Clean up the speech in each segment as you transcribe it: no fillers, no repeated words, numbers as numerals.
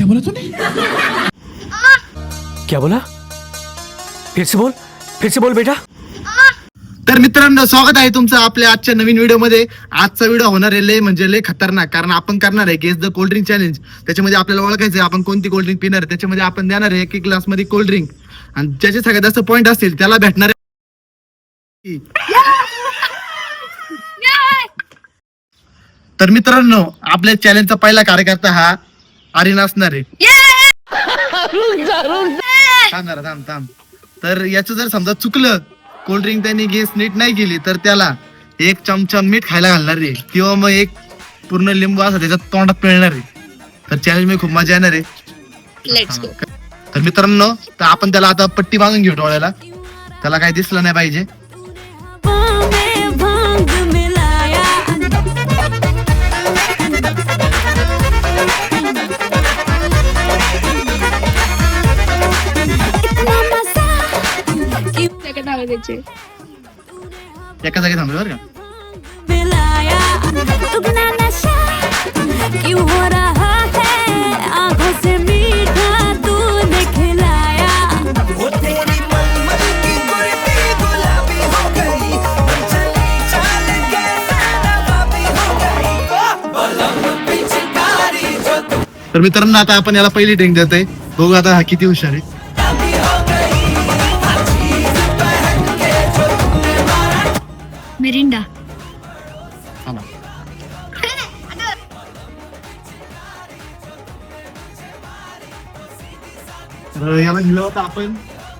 बोला तूने? क्या बोला? फिर से बोल बेटा. तर मित्रांनो, स्वागत आहे तुमचं आपल्या आजच्या नवीन व्हिडिओ मध्ये. आजचा व्हिडिओ होणार आहे लय म्हणजे लय खतरनाक, कारण आपण करणार आहे guess the cold drink challenge. त्याच्यामध्ये आपल्याला ओळखायचं आहे आपण कोणती कोल्ड ड्रिंक पिणार आहे. त्याच्यामध्ये आपण देणार आहे एक ग्लास मध्ये कोल्ड ड्रिंक, आणि ज्याचे सगळ्यात जास्त पॉईंट असतील त्याला भेटणार आहे. तर मित्रांनो, आपल्या चॅलेंजचा पहिला कार्यकर्ता हा आर्यन असणार आहे. थांब. तर याचं जर समजा चुकलं, कोल्ड ड्रिंक त्यांनी गेस नीट नाही केली, तर त्याला एक चमचा मीठ खायला घालणार आहे, किंवा मग एक पूर्ण लिंबू असं त्याच्यात तोंडात पिळणार आहे. तर चॅलेंज मध्ये खूप मजा येणार आहे. तर मित्रांनो, तर आपण त्याला आता पट्टी बांधून घेऊ डोळ्याला, त्याला काही दिसलं नाही पाहिजे. एका जागी थांबले बरं का. तर मित्रांनो, आता आपण याला पहिली ड्रिंक देतोय, बघू आता हा किती हुशार आहे. मिरिंडा. याला दिलं होतं आपण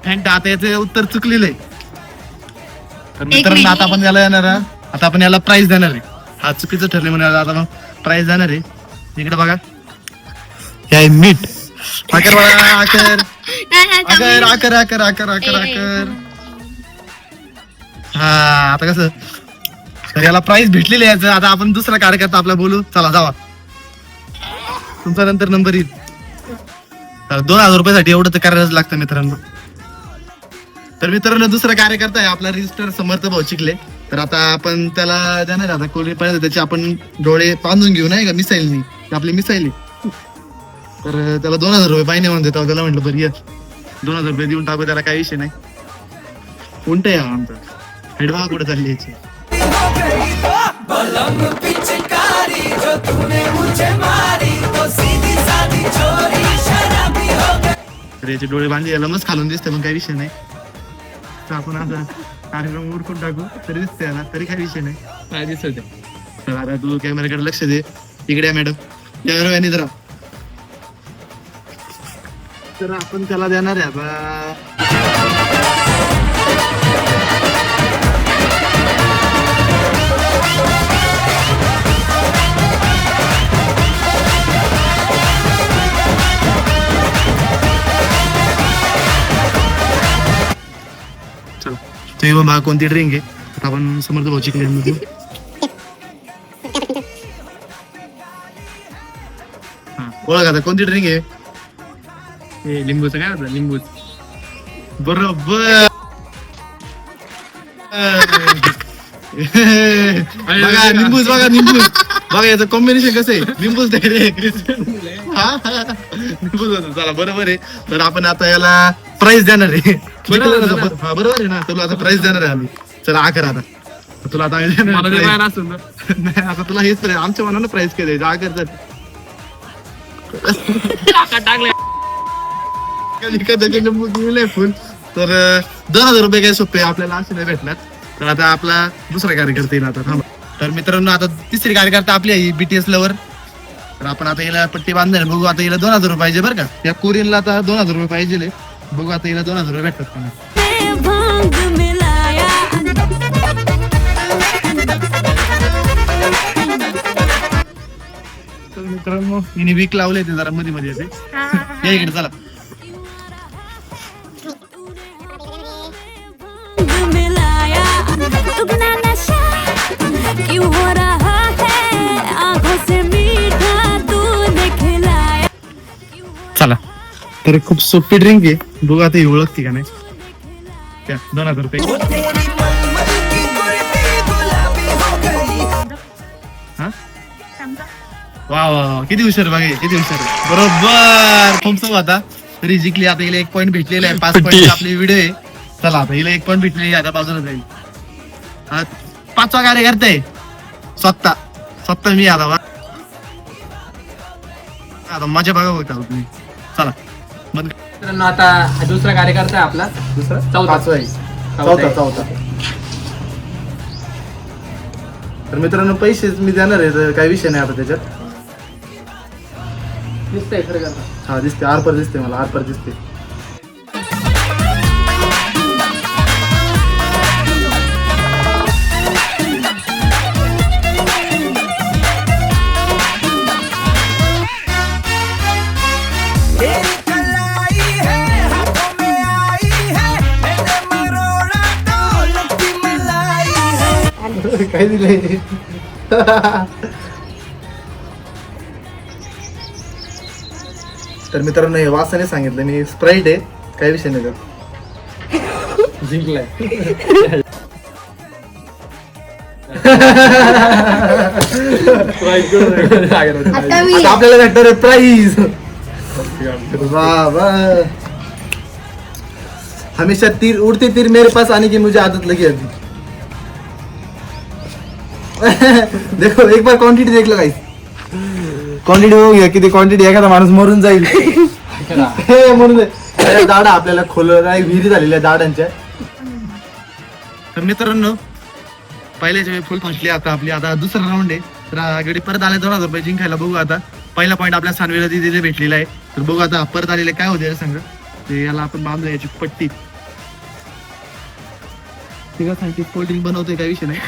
फॅन्टा, आता याचं उत्तर चुकलेलं आहे. तर मित्रांनो, आता आपण याला येणार, आता आपण याला प्राइस देणार आहे. हा चुकीचं ठरले म्हणून याला आता प्राइस देणार आहे. इकडे बघा, हे आहे मीठ. आकर बघा, आकर. हा, आता कसं, तर याला प्राइस भेटलेली आहे याचं. आता आपण दुसरा कार्यकर्ता आपला बोलू. चला जावा, तुमचा नंतर नंबर येईल. 2000 रुपयासाठी एवढं तर करायलाच लागतं मित्रांनो. तर मित्रांनो, दुसरा कार्यकर्ता आहे आपला रजिस्टर समर्थ भाऊ चिखले. तर आता आपण त्याला देणार, आता कोल्ड ड्रिंक त्याचे आपण डोळे बांधून घेऊ, नाही का, मिसाईलनी, आपली मिसाईल. तर त्याला 2000 रुपये पाहिजे म्हणून देतो. त्याला म्हटलं बरं, 2000 रुपये देऊन टाकू, त्याला काही विषय नाही. कोणतं आहे आमचं हेडवा कुठे चालली याची. तर याचे डोळे बांधले, याला मस्त खालून दिसते, पण काही विषय नाही. तर आपण आता कार्यक्रम उरकून टाकू, तरी दिसते याला, तरी काही विषय नाही. काय दिसत. तर आता तू कॅमेराकडे लक्ष दे. इकडे मॅडम, कॅमेरा जरा. तर आपण त्याला देणार आहे आता तुम्ही बघा कोणती ड्रिंक आहे. आता आपण समर्थ भाऊ चिखले मध्ये ओळख, आता कोणती ड्रिंक आहे. लिंबूचं काय होतं? लिंबूच बरोबर. बघा निंबूच, बघा याचं कॉम्बिनेशन कसं आहे. निंबूच निंबूच. चला बरोबर आहे. तर आपण आता याला प्राइस देणार आहे. बरोबर आहे ना, तुला आता प्राइस देणार आहे आम्ही. चला आकर आता तुला आता नाही, आता तुला हेच प्राइस, आमच्या मनानं प्राइस काय द्यायचं. आकर फुल. तर 2000 रुपये काय सोपे आपल्याला असे नाही भेटणार. तर आता आपला दुसरा कार्यकर्ता येईल आता. तर मित्रांनो, आता तिसरी कार्यकर्ता आपली आहे BTS लवर. तर आपण आता याला पट्टी बांधणार, बघू आता याला 2000 रुपये पाहिजे बरं का. या कोरियनला आता 2000 रुपये पाहिजे. बघू आता याला 2000 रुपये भेटतात का. तर मित्रांनो, हिने वीक लावले ते जरा मध्ये मध्ये येते. या इकडे चला. चला, तर खूप सोपी ड्रिंक आहे. बघू आता ही ओळखती का नाही. 2000 रुपये. वा वा वा. किती हुशार बघा किती हुशार बरोबर तुमचं होता तरी जिंकली. आता हिला 1 पॉईंट भेटलेला आहे. 5 पॉईंट आपली व्हिडिओ आहे. चला आता हिला 1 पॉईंट भेटलेली आहे. आता बाजूला जाईल. 5वा कार्यकर्ता आहे स्वतः मी आता मजा बघा बघता तुम्ही. चला मग मित्रांनो आता हा दुसरा कार्यकर्ता आहे आपला दुसरा चौथा चौथा. तर मित्रांनो पैसे मी देणार आहे तर काही विषय नाही आता त्याच्यात. दिसतंय खरं का? हा दिसते आरपर दिसते मला आरपर दिसते. काय दिलंय तर मित्रांनो हे वासाने सांगितलं मी स्प्राईट आहे काही विषय नाही त्यात. जिंकलाय. आता मी आता आपल्याला भेटणार आहे प्राईज. हमेशा तीर उड़ते तीर मेरे पास आने की मुझे आदत लगी अभी. देखो एक बार क्वांटिटी देख लो गाइस. क्वांटिटी हो गया किती क्वांटिटी एखादा माणूस मरून जाईल. हे म्हणून दाडा आपल्याला खोल विहिरी झालेल्या दाडांच्या. तर मित्रांनो पहिल्याच्या वेळी फुल फाटली आता आपली. आता दुसरा राऊंड आहे तर गडी परत आले 2,000 रुपये जिंकायला. बघू आता पहिला पॉईंट आपल्या सानवीला दिलेला भेटलेला आहे. तर बघू आता परत आलेले काय होते सांगा. ते याला आपण बांधू याची पट्टी. तिला सांगते कोल्ड्रिंक बनवतोय काही विषय नाही.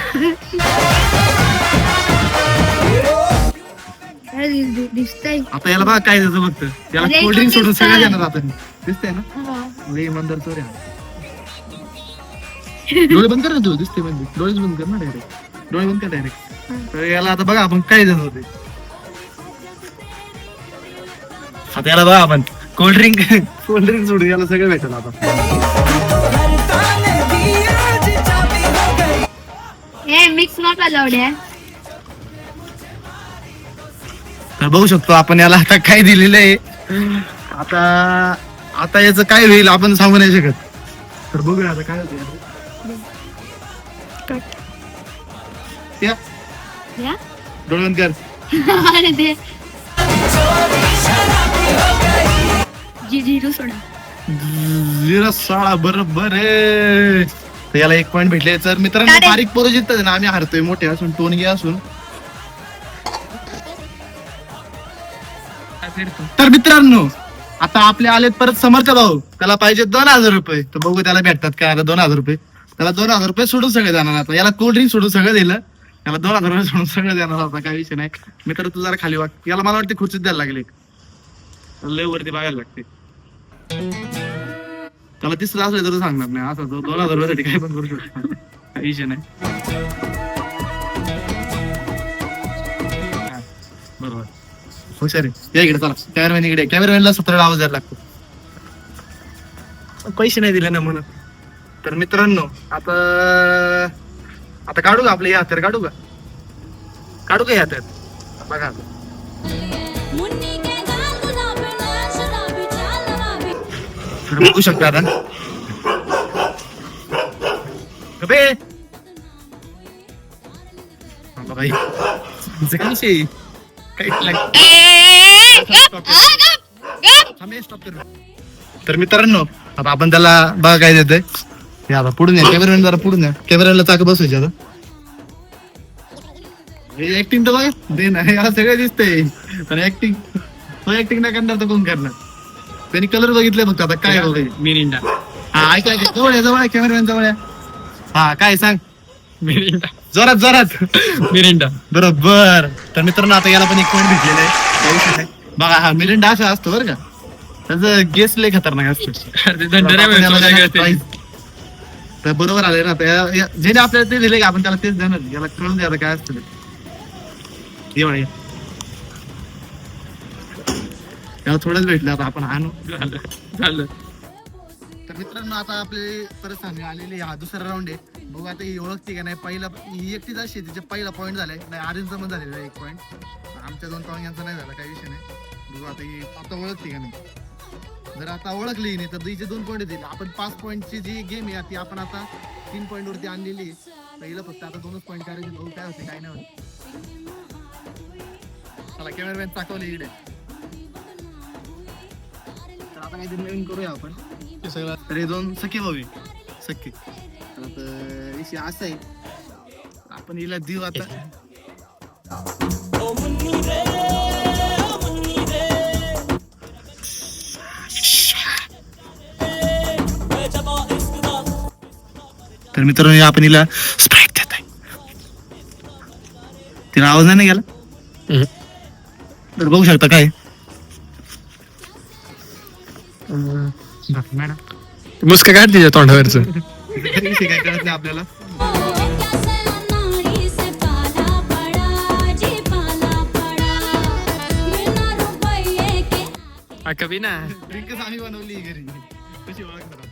दिसतंय. आता याला बघा काय द्यायचं फक्त त्याला अरे, कोल्ड्रिंक सोडून दिसतंय. सगळं देणार आपण. दिसतंय ना लय इमानदार चोर आहे. डोळे बंद कर ना तू. दिसते बंद डोळेच बंद कर ना डायरेक्ट. डोळे बंद कर डायरेक्ट. तर याला आता बघा आपण काय देणार होते. आता याला बघा आपण कोल्ड्रिंक सोडून याला सगळं भेटेल आता. हे मिक्स नॉट अलाउड आहे. तर बघू शकतो आपण याला आता काय दिलेलं आहे. आता याचं काय होईल आपण सांगू नाही शकत. तर बघूया आता काय होतं. या या? डोळे बंद कर. अरे ते झिरो सोडा. 0.6 बरोबर आहे. तर याला 1 पॉईंट भेटले. तर मित्रांनो काय रे? बारीक पोरं जिंकतात ना आम्ही हारतोय मोठे असून टोनगे असून. तर मित्रांनो आता आपले आलेत परत समर्थ भाऊ. त्याला पाहिजे 2,000 रुपये. तर बघू त्याला भेटतात काय. आता 2,000 रुपये त्याला 2,000 रुपये सोडून सगळं जाणार. आता याला कोल्ड्रिंक सोडून सगळं दिलं. याला 2,000 रुपये सोडून सगळं देणार होता काही विषय नाही. मित्र तू जरा खाली वाट. याला मला वाटते खुर्चीत द्यायला लागले. लय वरती बघायला लागते. त्याला तिसरं असलं तर सांगणार नाही. असं 2,000 रुपयासाठी काय पण करू शकतो काही विषय नाही. हा, बरोबर हुशार आहे. या इकडे चला कॅमेरामॅन इकडे. कॅमेरामॅनला 17 आवाज द्यायला लागतो. पैसे नाही दिले ना म्हणून. तर मित्रांनो आता काढू का आपले हातर काढू का हे हातर बघा आता. तर बघू शकता आता बे बाई काय विषय तर मित्रांनो आता आपण त्याला बघा काय देतोय. हे आता पुढून या कॅमेरामॅन जरा पुढून या. कॅमेराला चाक बसवायचे आता. ऍक्टिंग तर बघा दे ना. याला सगळं दिसतंय पण ऍक्टिंग नाही करणार तर कोण करणार. त्यांनी कलर बघितले फक्त. आता काय मिरिंडा. हा ऐका जवळ आहे कॅमेरामॅन जवळ आहे. हा काय सांग. मिरिंडा. जोरात मिरिंडा. बरोबर. तर मित्रांनो आता याला पण 1 पॉईंट भेटलेला आहे. बघा हा मिरिंडा असा असतो बरं का. त्याचं गेस लय खतरनाक असतो. तर बरोबर आले ना. जेणे आपल्याला ते दिले का आपण त्याला तेच देणार. याला कळून द्या काय असतं ते. त्याला थोडंच भेटलं आता आपण आणू. झालं. तर मित्रांनो आता आपले परत सांगणे आलेले हा दुसरा राऊंड आहे. बघू आता ही ओळखते का नाही. पहिला ही एकटीच अशी तिचे पहिला पॉईंट झालाय नाही. आर्यनचा पण झालेला 1 पॉईंट. आमच्या 2 पावंग्यांचा नाही झाला, काही विषय नाही. बघू आता ही आता ओळखते का नाही. जर आता ओळखली नाही तर हिचे 2 पॉईंट येतील. आपण 5 पॉईंटची जी गेम आहे ती आपण आता 3 पॉईंट वरती आणलेली आहे. पहिलं फक्त आता 2च पॉईंट करायचे. बघू काय होते काय नाही होत. चला कॅमेरामॅन चाकवले इकडे. तर आता काहीतरी नवीन करूया आपण. ते सगळं तरी 2 सखी भाऊ सखी. तर आता विषय असा आहे, आपण हिला देऊ आता. तर मित्रांनो आपण हिला स्प्राईट देत आहे. तिला आवाज नाही गेला तर बघू शकता काय मॅडम मुस्का काढ तिच्या तोंडावरचं. काय कळत नाही आपल्याला. कभी ना ड्रिंकच आम्ही बनवली घरी. कशी ओळखणार आता?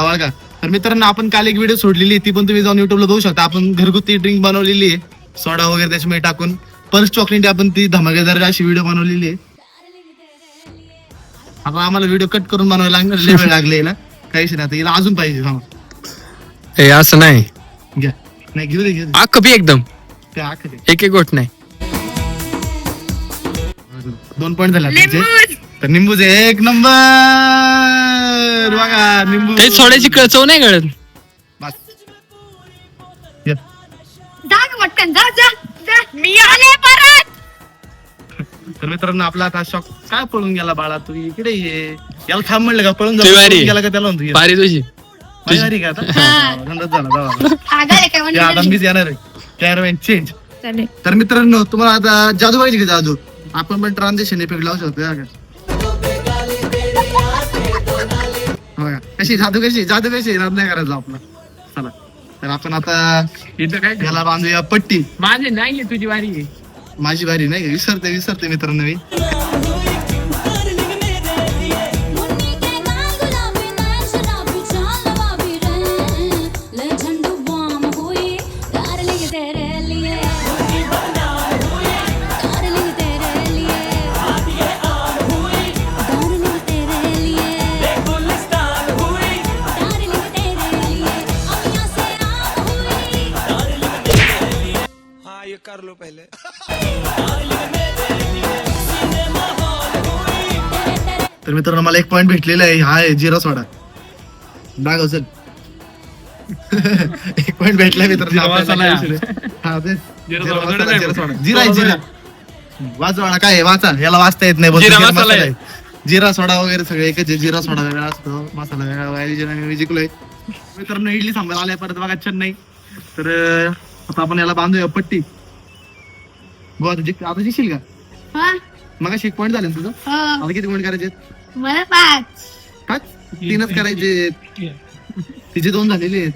ओळखा. तर मित्रांनो आपण काल एक व्हिडिओ सोडलेली ती पण तुम्ही जाऊन युट्यूबला बघू शकता. आपण घरगुती ड्रिंक बनवलेली आहे, सोडा वगैरे त्याच्यामध्ये टाकून. पर्स चॉकलेट आपण ती धमाकेदार अशी व्हिडिओ बनवलेली आहे. आता आम्हाला व्हिडिओ कट करून बनवायला लागणार, लय वेळ लागले ना. काहीच नाही आता हिला अजून पाहिजे. हे असं नाही, घ्या. नाही घेऊ दे कभी एकदम ते आख दे. एक गोट नाही. 2 पॉईंट झाले आपल्याचे. तर निंबूचे 1 नंबर. बघा निंबू काही सोड्याची चव नाही कळत. बस. या. जा ग पटकन जा जा जा. मी आले परत. तर मित्रांनो आपला आता शॉक काय पळून गेला बाळा, तू इकडे ये. याला थांब म्हणलं का पळून तिवारी. गेला का त्याला म्हणतो ये. पारी तुझी तिवारी का आता? धंदाच झाला जावा. आगार आहे काय या आता म्हणजे? मीच येणार आहे. कॅरवॅन चेंज. चालेल. तर मित्रांनो तुम्हाला आता जादू पाहिजे का? जादू आपण पण ट्रान्झॅक्शन इफेक्ट लावू शकतो. या का? बघा कशी जादू कशी रात नाही करायचं आपला. चला तर आपण आता इथं काय याला बांधूया पट्टी. माझे नाही तुझी वारी. माझी बारी नाही विसरते मित्रांनो मी. कर लो पहले. तर मित्रांनो मला 1 पॉईंट भेटलेला आहे. हा आहे जिरा सोडा. दाखव चल. 1 पॉईंट भेटला मित्रांनो आपल्याला. हा तेच जिरा सोडा. जिरा वाचवाडा काय आहे? वाचा. याला वाचता येत नाही. जिरा जिरा मसाला मसाला आहे. आहे. जिरा सोडा वगैरे सगळे एकच आहे. जिरा सोडा वेगळा असतो, मसाला वेगळा. मी जिंकलोय मित्रांनो. इडली सांबार आल्या परत बघा चेन्नई. तर आता आपण याला बांधूया पट्टी. बघ आता जिंकशील का? हा? मग 1 पॉईंट झाले ना तुझं. हो. आता किती पॉईंट करायचे? मला 5. काय 3च करायचे. तिचे 2 झालेले आहेत.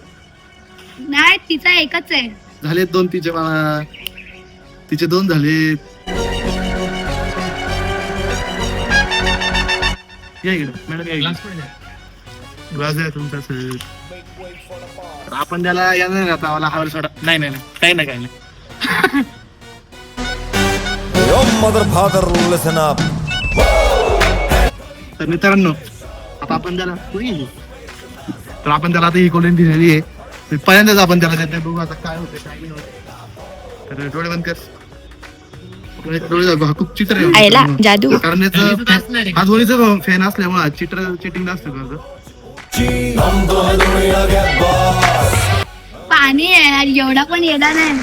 नाही तिचा एकच आहे. झालेत 2 तिचे. मला तिचे 2 झालेत. या इकडे मॅडम या इकडे. ग्लास आहे तुमचा सर. आपण त्याला येणार आता मला हवल सोडा. नाही काही नाही. Yo, mother father, listen up. तर मित्रांनो आता आपण त्याला तर आपण त्याला आता ही कोल्ड दिलेली आहे. तर पहिल्यांदाच आपण त्याला देते. बघू आता काय होते काय नाही होत. तर डोळे बंद कर. डोळे दाखव. हा खूप चिटर आहे जादू. कारण याचं हा धोनीचं फॅन असल्यामुळे चिटिंग नसतं करतो. पाणी आहे एवढा पण येणार नाही.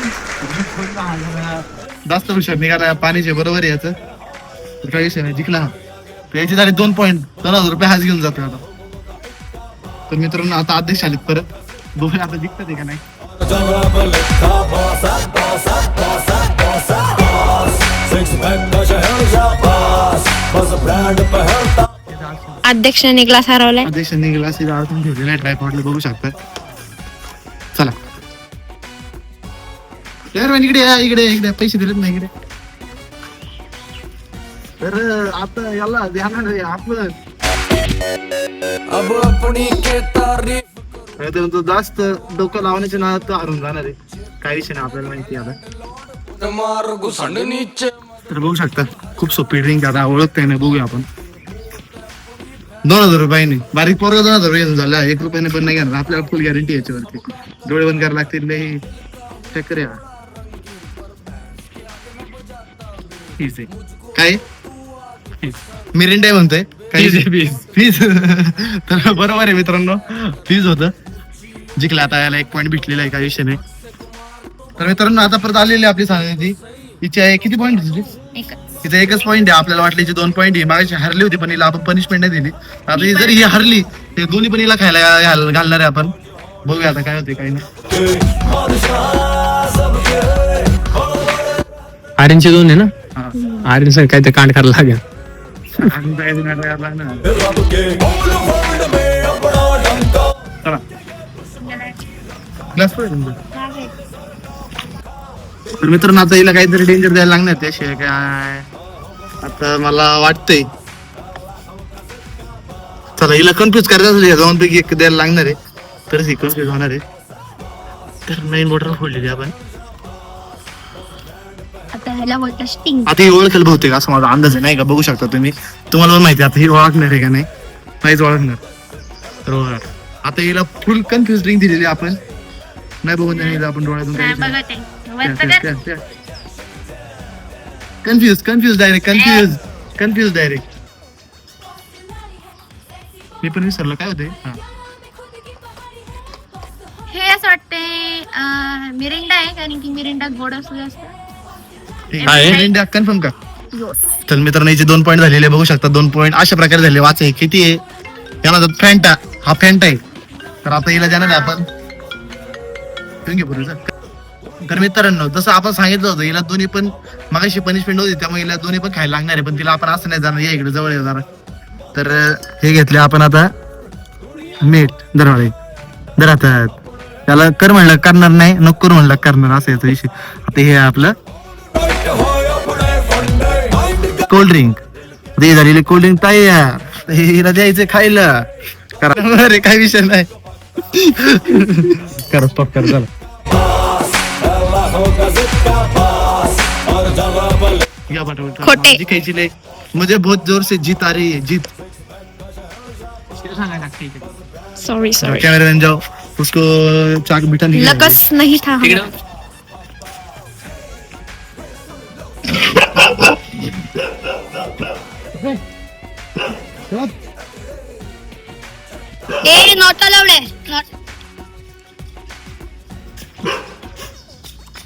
जास्त हुशार निघाला पाणीचे बरोबर आहे याचं. तर काही विषय नाही. जिंकला. तर याचे झाले 2 पॉईंट. 2000 रुपये हाच घेऊन जातो आता. तर मित्रांनो आता अध्यक्ष आलेत परत. दोघे आता जिंकतात का नाही. अध्यक्षाने ग्लास हरवलाय. अध्यक्षांनी ग्लास अडकून ठेवलेला आहे ट्रायपॉडला बघू शकता. चला यार इकडे पैसे दिलेत नाही इकडे. तर आता याला ध्यान आपलं जास्त डोकं लावण्याच्या नादात हरून जाणार आहे. काही विषय नाही आपल्याला माहिती आहे आता. मार घुसंडणीचे तर बघू शकता खूप सोपी ड्रिंक आता ओळखताय ना, बघूया आपण. 2000 रुपयाने बारीक पोरगा 2000 रुपये झाला. 1 रुपयाने पण नाही घेणार आपल्याला, फुल गॅरंटी याच्यावरती. डोळे बंद करायला लागतील नाही. चेक करूया काय मिरिंडा आहे म्हणतोय काही फीज. तर बरोबर आहे मित्रांनो, फीज होतं जिंकला. आता याला 1 पॉईंट भेटलेला आहे, काही विषय नाही. तर मित्रांनो आता परत आलेली आपली सांगण्याची हिची आहे. किती पॉईंट तिथे 1च पॉईंट आहे. आपल्याला वाटले 2 पॉईंट आहे. मागाशी हरली होती पण हिला आपण पनिशमेंट नाही दिली. आता ही जर ही हरली ते दोन्ही पण हिला खायला घालणार आहे आपण. बघूया आता काय होते काही नाही. आर्यनचे 2 आहे ना. आर्यन सर काय ते कांड करायला लागेल. चला ग्लास तर मित्रांनो आता हिला काहीतरी डेंजर द्यायला लागणार त्याशिवाय काय आता मला वाटतंय. चला हिला कन्फ्युज करायचं असेल या दोनपैकी एक द्यायला लागणार आहे, तरच ही कन्फ्युज होणार आहे. तर मेन बॉटल फोडलेली आपण आता ह्याला बोलतात स्टिंग. आता ही ओळखेल बहुतेक असं माझा अंदाज आहे नाही का. बघू शकता तुम्ही, तुम्हाला पण माहिती आता ही ओळखणार आहे का नाही. नाहीच ओळखणार. तर आता हिला फुल कन्फ्युज ड्रिंक दिलेली आपण. नाही बघून देणार आपण डोळ्यातून नाही काही बघा ते कन्फ्युज डायरेक्ट. मी पण विसरलो काय होते. हे असं वाटतंय मिरिंडा आहे, कारण की मिरिंडा गोड असतो जास्त. कन्फर्म का. योस. तर मित्रांनो याचे 2 पॉईंट झालेले बघू शकता. 2 पॉईंट अशा प्रकारे झाले. वाच किती आहे याला फॅन्टा. हा फॅन्टा आहे. तर आता हिला जाणार आपण. तर मित्रांनो जसं आपण सांगितलं होतं हिला दोन्ही पण मगाशी पनिशमेंट होती त्यामुळे हिला दोन्ही पण खायला लागणार आहे. पण तिला आपण असं नाही जाणार या इकडे जवळ येणार. तर हे घेतले आपण आता मीठ दरवाळे दरातात. त्याला कर म्हणलं करणार नाही, नको करू म्हणलं करणार, असं याचा विषय. आता हे आपलं कोल्ड्रिंक. ते झालेले कोल्ड्रिंक तयार. हिला द्यायचं खायला. करा अरे काही विषय नाही. करा स्टॉप करा चला. खोटे. जिंकायची नाही मुझे बहुत जोर से जीत आ रही है. जीत. सॉरी कैमरामैन जाओ उसको चाक बिठा नहीं. लकस नहीं था. ए नॉट अलाउड आहे.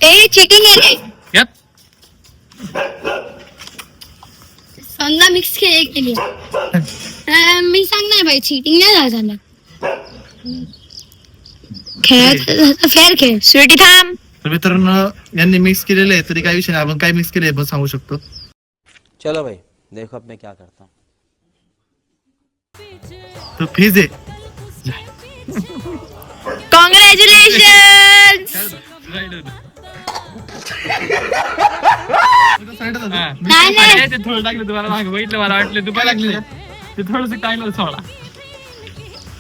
ए चीटिंग आहे. समजा मिक्स केली. मी सांगणार भाई चीटिंग नाही झालं. खेळ फेअर खेळ. स्वीटी थांब. तर मित्रांनो यांनी मिक्स केलेलं आहे तरी काही विषय नाही. आपण काय मिक्स केलंय पण सांगू शकतो. चलो भाई देखो अब मैं क्या करता हूँ. तो फीज आहे. कॉंग्रॅच्युलेशन. नाही नाही ते थोडं टाकलं तुम्हाला मागे बघितलं मला वाटलं तुम्हाला लागले ते थोडस टाकलं सोडा.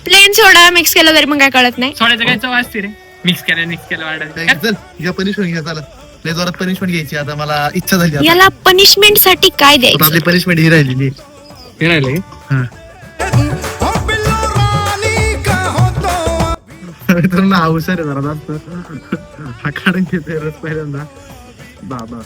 प्लेन सोडा मिक्स केलं तरी मग काय कळत नाही. सोड्याचं काय चव असते रे. मिक्स केलं वाटत. चल घ्या पनिशमेंट घ्या. चला लय जोरात पनिशमेंट घ्यायची आता. मला इच्छा झाली आता. याला पनिशमेंट साठी काय आता द्यायचं. आपली पनिशमेंट ही राहिलेली. हे राहिले हा मित्रांनो हा हुशार आहे जरा जास्त. हा काढून घेतोय रस पहिल्यांदा. बाबा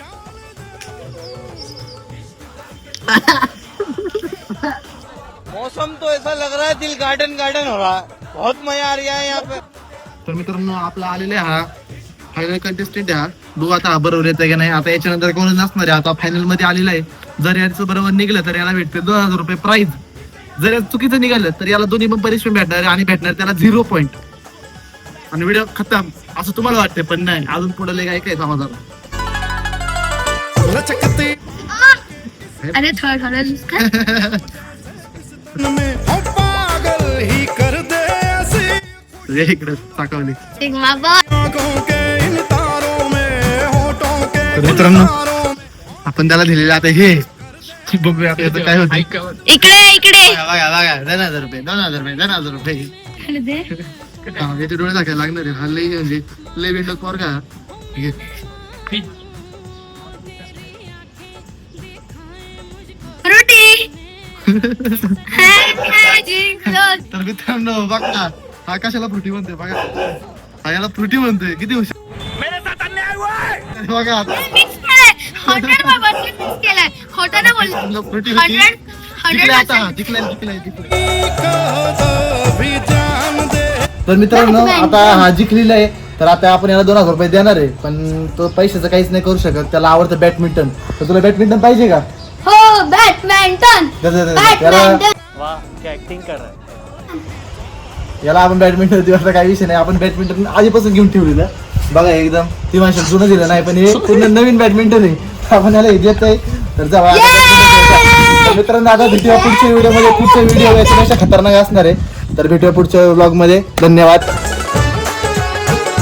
मौसम तो ऐसा लग रहा है दिल गार्डन गार्डन हो रहा है. बहुत मजा आ रहा है यहाँ पे. तर मित्रांनो आपला आलेला आहे हा फायनल कंटेस्टंट आहे. हा बघू आता हा बरोबर येतं का नाही. आता याच्यानंतर कोणी नसणार आहे. आता फायनल मध्ये आलेला आहे. जर याचं बरोबर निघलं तर याला भेटते 2000 रुपये प्राइज. जर याचं चुकीचं निघालं तर याला दोन्ही पण पनिशमेंट भेटणार आहे आणि भेटणार त्याला 0 पॉईंट. आणि व्हिडिओ खतम असं तुम्हाला वाटतंय पण नाही. अजून पुढे काय समाजाला. अरे थोडं इकडे साकावली. मित्रांनो आपण त्याला दिलेलं आता हे बघूया आता याचं काय होतं. इकडे इकडे. बघा 2000 रुपये 2000 रुपये. याचे डोळे दाखवायला लागणार आहे. हा लई म्हणजे लई वेळ पोर का ठीक आहे. रोटी जिंकलो. तर मित्रांनो बघा हा कशाला फ्रुटी म्हणतोय बघा, हा याला फ्रुटी म्हणतोय. किती हुशार बघा आता. मिक्स केलाय 100 बाबा मिक्स केलाय. खोटं ना बोल. फ्रुटी होती 100 जिंकलाय आता, जिंकलाय. तर मित्रांनो आता हा जिंकलेला आहे. तर आता आपण याला 2000 रुपये देणार आहे, पण तो पैशाचं काहीच नाही करू शकत. त्याला आवडतं बॅडमिंटन. तर तुला बॅडमिंटन पाहिजे का? हो बॅडमिंटन. याला आपण बॅडमिंटन दिवसा काही विषय नाही. आपण बॅडमिंटन आधीपासून घेऊन ठेवलेलं बघा एकदम. ती माणसं जुनं दिलं नाही, पण हे पूर्ण नवीन बॅडमिंटन आहे. आपण याला हे देत आहे. तर जावा तर मित्रांनो आता भेटूया पुढच्या व्हिडिओ मध्ये. पुढचा व्हिडिओ याच्यापेक्षा खतरनाक असणार आहे. तर भेटूया पुढच्या व्लॉग मध्ये. धन्यवाद.